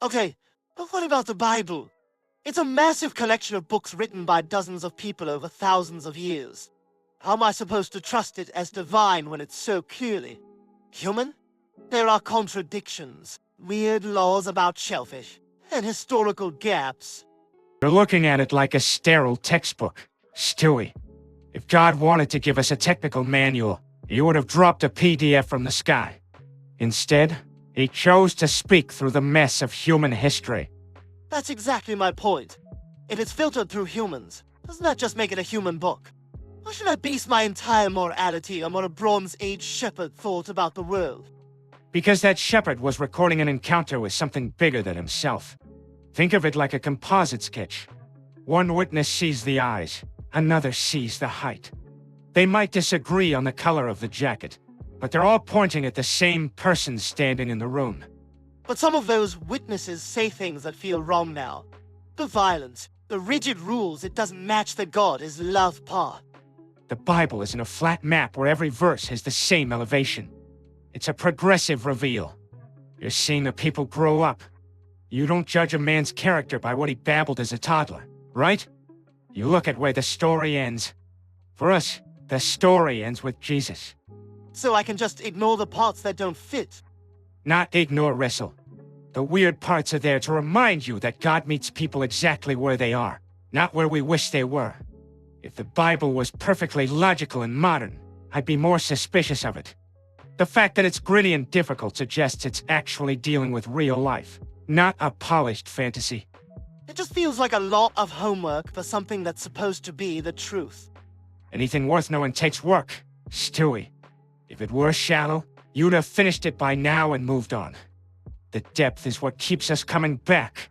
Okay, but what about the Bible? It's a massive collection of books written by dozens of people over thousands of years. How am I supposed to trust it as divine when it's so clearly human? There are contradictions, weird laws about shellfish, and historical gaps. You're looking at it like a sterile textbook, Stewie. If God wanted to give us a technical manual, he would have dropped a PDF from the sky. Instead, he chose to speak through the mess of human history. That's exactly my point. If it's filtered through humans, doesn't that just make it a human book? Why should I base my entire morality on what a Bronze Age shepherd thought about the world? Because that shepherd was recording an encounter with something bigger than himself. Think of it like a composite sketch. One witness sees the eyes, another sees the height. They might disagree on the color of the jacket, but they're all pointing at the same person standing in the room. But some of those witnesses say things that feel wrong now. The violence, the rigid rules, it doesn't match the God is love part. The Bible isn't a flat map where every verse has the same elevation. It's a progressive reveal. You're seeing the people grow up. You don't judge a man's character by what he babbled as a toddler, right? You look at where the story ends. For us, the story ends with Jesus. So I can just ignore the parts that don't fit. Not ignore wrestle. The weird parts are there to remind you that God meets people exactly where they are, not where we wish they were. If the Bible was perfectly logical and modern, I'd be more suspicious of it. The fact that it's gritty and difficult suggests it's actually dealing with real life, not a polished fantasy. It just feels like a lot of homework for something that's supposed to be the truth. Anything worth knowing takes work, Stewie. If it were shallow, you'd have finished it by now and moved on. The depth is what keeps us coming back.